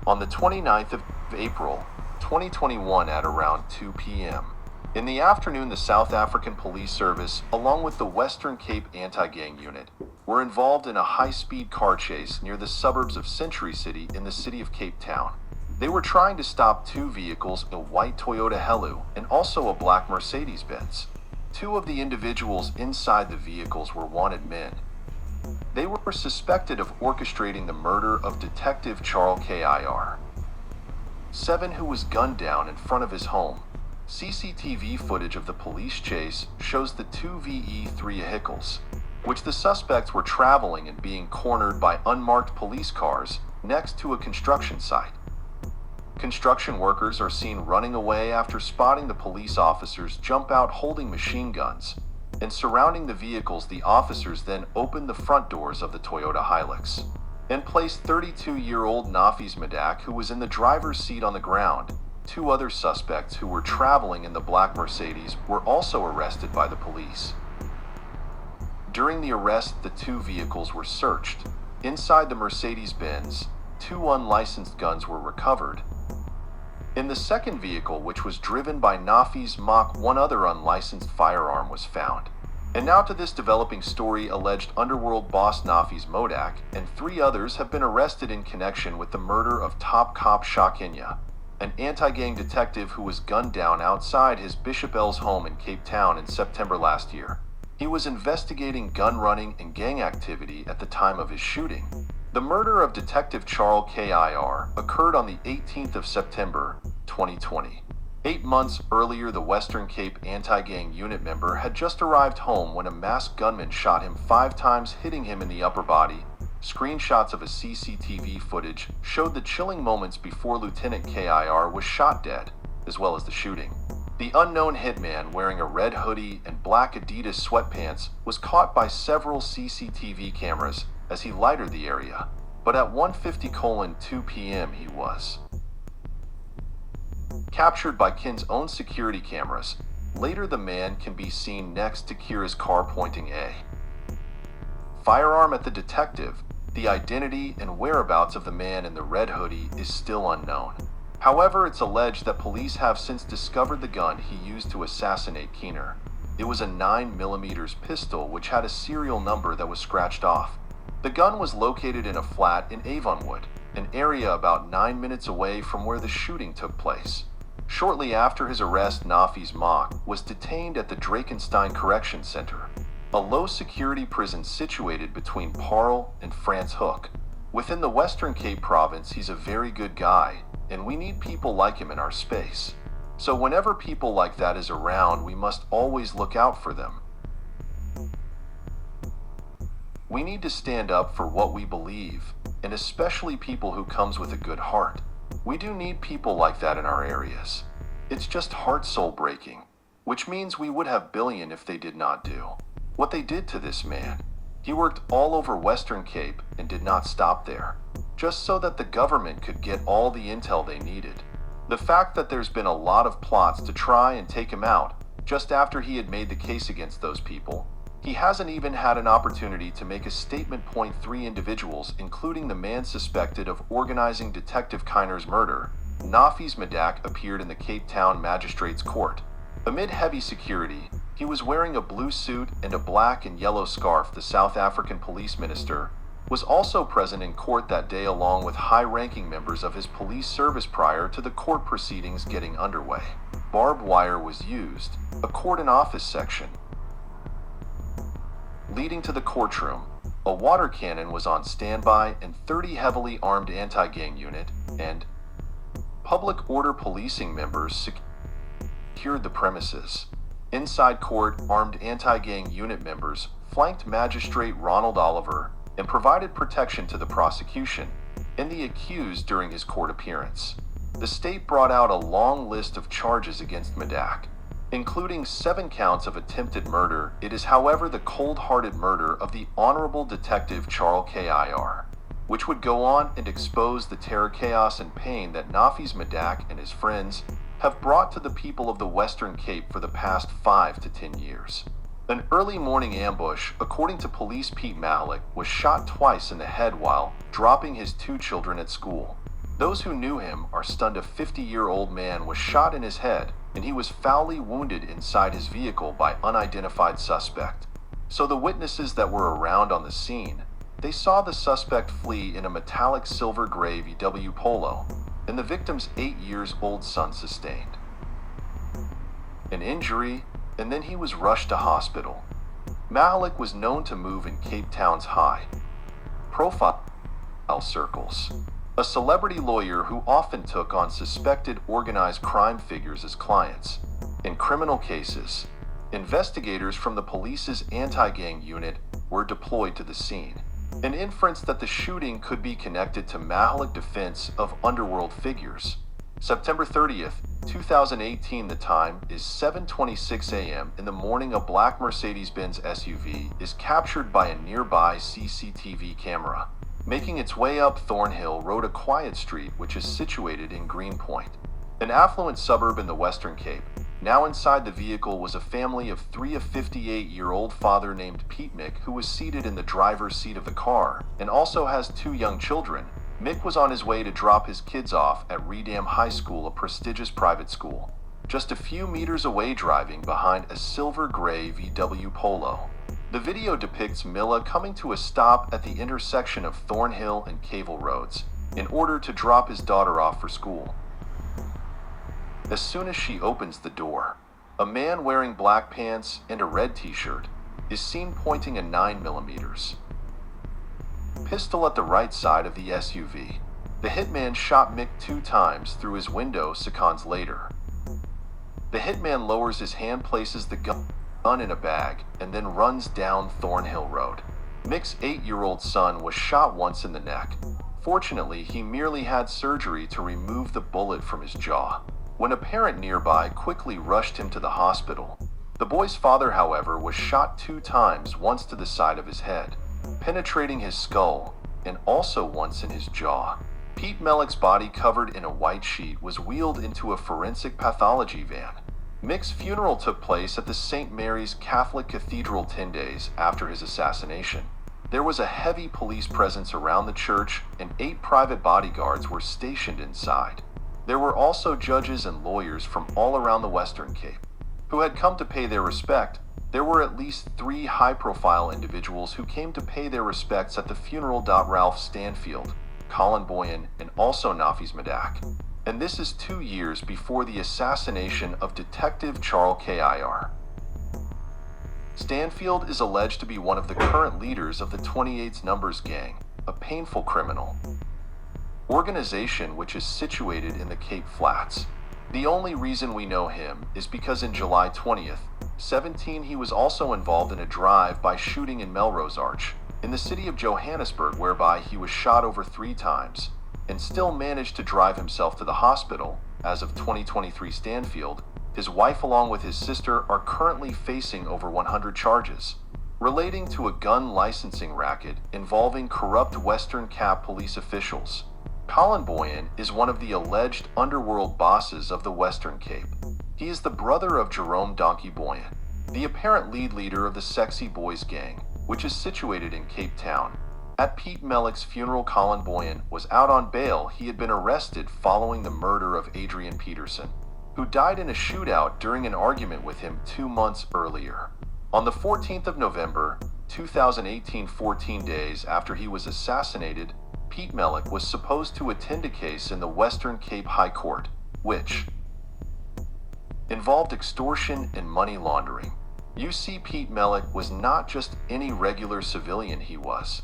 on the 29th of April, 2021 at around 2 p.m. In the afternoon, the South African Police Service, along with the Western Cape Anti-Gang Unit, were involved in a high-speed car chase near the suburbs of Century City in the city of Cape Town. They were trying to stop two vehicles, a white Toyota Hilux and also a black Mercedes-Benz. Two of the individuals inside the vehicles were wanted men. They were suspected of orchestrating the murder of Detective Charles Kir. 7, who was gunned down in front of his home. CCTV footage of the police chase shows the two VE3 vehicles, which the suspects were traveling and being cornered by unmarked police cars next to a construction site. Construction workers are seen running away after spotting the police officers jump out holding machine guns, and surrounding the vehicles. The officers then opened the front doors of the Toyota Hilux and placed 32-year-old Nafis Madak, who was in the driver's seat, on the ground. Two other suspects who were traveling in the black Mercedes were also arrested by the police. During the arrest, the two vehicles were searched. Inside the Mercedes-Benz, two unlicensed guns were recovered. In the second vehicle, which was driven by Nafis Mak, one other unlicensed firearm was found. And now to this developing story. Alleged underworld boss Nafis Modak and 3 others have been arrested in connection with the murder of top cop Shakinya, an anti-gang detective who was gunned down outside his Bishop L's home in Cape Town in September last year. He was investigating gun running and gang activity at the time of his shooting. The murder of Detective Charles Kir occurred on the 18th of September, 2020. 8 months earlier, the Western Cape Anti-Gang Unit member had just arrived home when a masked gunman shot him 5 times, hitting him in the upper body. Screenshots of a CCTV footage showed the chilling moments before Lieutenant Kir was shot dead, as well as the shooting. The unknown hitman, wearing a red hoodie and black Adidas sweatpants, was caught by several CCTV cameras as he lighted the area, but at 1:50:2 p.m. he was captured by Ken's own security cameras. Later, the man can be seen next to Kira's car pointing a firearm at the detective. The identity and whereabouts of the man in the red hoodie is still unknown. However, it's alleged that police have since discovered the gun he used to assassinate Keener. It was a 9mm pistol which had a serial number that was scratched off. The gun was located in a flat in Avonwood, an area about 9 minutes away from where the shooting took place. Shortly after his arrest, Nafis Mak was detained at the Drakenstein Correction Center, a low-security prison situated between Parle and France Hook. Within the Western Cape province, he's a very good guy, and we need people like him in our space. So whenever people like that is around, we must always look out for them. We need to stand up for what we believe, and especially people who comes with a good heart. We do need people like that in our areas. It's just heart-soul breaking, which means we would have billion if they did not do what they did to this man. He worked all over Western Cape and did not stop there, just so that the government could get all the intel they needed. The fact that there's been a lot of plots to try and take him out just after he had made the case against those people. He hasn't even had an opportunity to make a statement. 3 individuals, including the man suspected of organizing Detective Kiner's murder, Nafis Madak, appeared in the Cape Town Magistrates Court. Amid heavy security, he was wearing a blue suit and a black and yellow scarf. The South African police minister was also present in court that day, along with high-ranking members of his police service. Prior to the court proceedings getting underway, barbed wire was used, a cordon office section leading to the courtroom. A water cannon was on standby, and 30 heavily armed anti-gang unit and public order policing members secured the premises. Inside court, armed anti-gang unit members flanked Magistrate Ronald Oliver and provided protection to the prosecution and the accused during his court appearance. The state brought out a long list of charges against Madak, including 7 counts of attempted murder. It is, however, the cold-hearted murder of the Honorable Detective Charles Kir, which would go on and expose the terror, chaos, and pain that Nafis Madak and his friends have brought to the people of the Western Cape for the past 5 to 10 years. An early morning ambush, according to police. Pete Mahalik was shot twice in the head while dropping his 2 children at school. Those who knew him are stunned a 50-year-old man was shot in his head, and he was foully wounded inside his vehicle by unidentified suspect. So the witnesses that were around on the scene, they saw the suspect flee in a metallic silver gray VW Polo, and the victim's 8-year-old son sustained an injury, and then he was rushed to hospital. Malik was known to move in Cape Town's high-profile circles, a celebrity lawyer who often took on suspected organized crime figures as clients. In criminal cases, investigators from the police's anti-gang unit were deployed to the scene. An inference that the shooting could be connected to Malik's defense of underworld figures. September 30th, 2018. The time is 7:26 a.m. in the morning. A black Mercedes-Benz SUV is captured by a nearby CCTV camera, making its way up Thornhill Road, a quiet street which is situated in Greenpoint, an affluent suburb in the Western Cape. Now inside the vehicle was a family of three. A 58-year-old father named Pete Mick, who was seated in the driver's seat of the car, and also has 2 young children. Mick was on his way to drop his kids off at Reedam High School, a prestigious private school, just a few meters away, driving behind a silver gray VW Polo. The video depicts Milla coming to a stop at the intersection of Thornhill and Cavell Roads in order to drop his daughter off for school. As soon as she opens the door, a man wearing black pants and a red t-shirt is seen pointing a 9mm pistol at the right side of the SUV. The hitman shot Mick 2 times through his window seconds later. The hitman lowers his hand, places the gun in a bag, and then runs down Thornhill Road. Mick's 8-year-old son was shot once in the neck. Fortunately, he merely had surgery to remove the bullet from his jaw, when a parent nearby quickly rushed him to the hospital. The boy's father, however, was shot 2 times, once to the side of his head, penetrating his skull, and also once in his jaw. Pete Malik's body, covered in a white sheet, was wheeled into a forensic pathology van. Mick's funeral took place at the St. Mary's Catholic Cathedral 10 days after his assassination. There was a heavy police presence around the church, and 8 private bodyguards were stationed inside. There were also judges and lawyers from all around the Western Cape who had come to pay their respect. There were at least 3 high-profile individuals who came to pay their respects at the funeral: Ralph Stanfield, Colin Boyan, and also Nafis Medak. And this is 2 years before the assassination of Detective Charles Kir. Stanfield is alleged to be one of the current leaders of the 28 Numbers Gang, a painful criminal organization which is situated in the Cape Flats. The only reason we know him is because in July 2017 he was also involved in a drive-by shooting in Melrose Arch, in the city of Johannesburg, whereby he was shot over 3 times and still managed to drive himself to the hospital. As of 2023, Stanfield, his wife along with his sister are currently facing over 100 charges relating to a gun licensing racket involving corrupt Western Cape police officials. Colin Boyan is one of the alleged underworld bosses of the Western Cape. He is the brother of Jerome Donkey Boyan, the apparent leader of the Sexy Boys gang, which is situated in Cape Town. At Pete Malik's funeral, Colin Boyan was out on bail. He had been arrested following the murder of Adrian Peterson, who died in a shootout during an argument with him 2 months earlier. On the 14th of November, 2018, 14 days after he was assassinated, Pete Malik was supposed to attend a case in the Western Cape High Court, which involved extortion and money laundering. You see, Pete Malik was not just any regular civilian. He was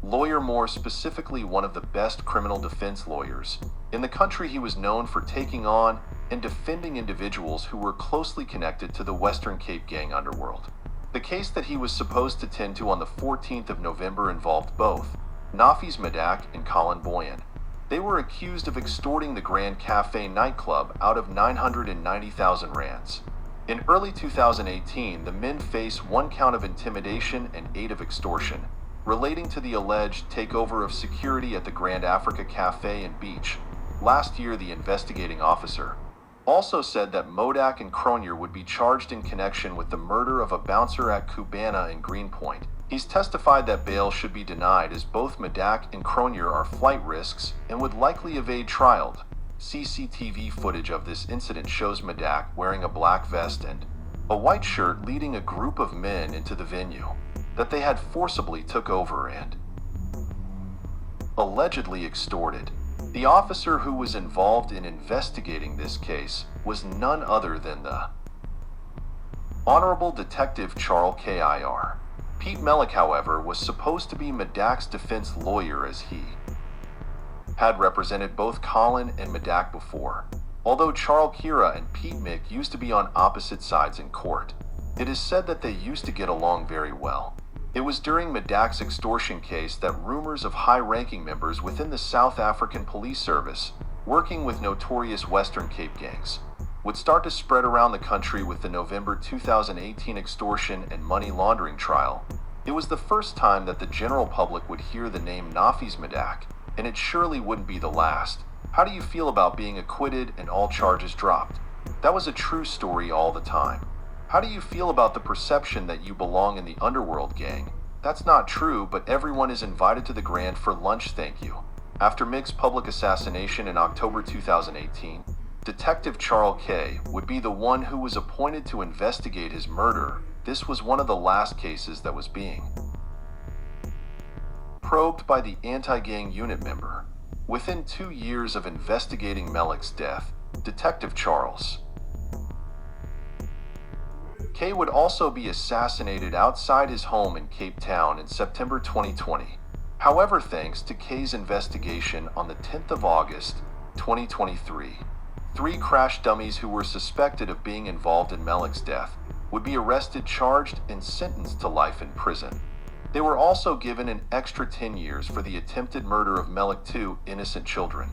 lawyer, more specifically one of the best criminal defense lawyers in the country. He was known for taking on and defending individuals who were closely connected to the Western Cape gang underworld. The case that he was supposed to tend to on the 14th of November involved both Nafis Medak and Colin Boyan. They were accused of extorting the Grand Cafe nightclub out of 990,000 rands. In early 2018, the men face 1 count of intimidation and 8 of extortion, relating to the alleged takeover of security at the Grand Africa Cafe and Beach. Last year, the investigating officer also said that Modak and Cronier would be charged in connection with the murder of a bouncer at Cubana in Greenpoint. He's testified that bail should be denied as both Medak and Cronje are flight risks and would likely evade trial. CCTV footage of this incident shows Medak wearing a black vest and a white shirt leading a group of men into the venue that they had forcibly took over and allegedly extorted. The officer who was involved in investigating this case was none other than the Honorable Detective Charles Kir. Pete Mellick, however, was supposed to be Medak's defense lawyer as he had represented both Colin and Medak before. Although Charles Kira and Pete Mick used to be on opposite sides in court, it is said that they used to get along very well. It was during Medak's extortion case that rumors of high-ranking members within the South African Police Service, working with notorious Western Cape gangs, would start to spread around the country with the November 2018 extortion and money laundering trial. It was the first time that the general public would hear the name Nafi's Medak, and it surely wouldn't be the last. How do you feel about being acquitted and all charges dropped? That was a true story all the time. How do you feel about the perception that you belong in the underworld gang? That's not true, but everyone is invited to the Grand for lunch, thank you. After Mick's public assassination in October 2018, Detective Charles K. would be the one who was appointed to investigate his murder. This was one of the last cases that was being probed by the anti-gang unit member. Within 2 years of investigating Mellick's death, Detective Charles K. would also be assassinated outside his home in Cape Town in September 2020. However, thanks to K's investigation on the 10th of August, 2023, 3 crash dummies who were suspected of being involved in Mellick's death would be arrested, charged, and sentenced to life in prison. They were also given an extra 10 years for the attempted murder of Mellick's 2 innocent children.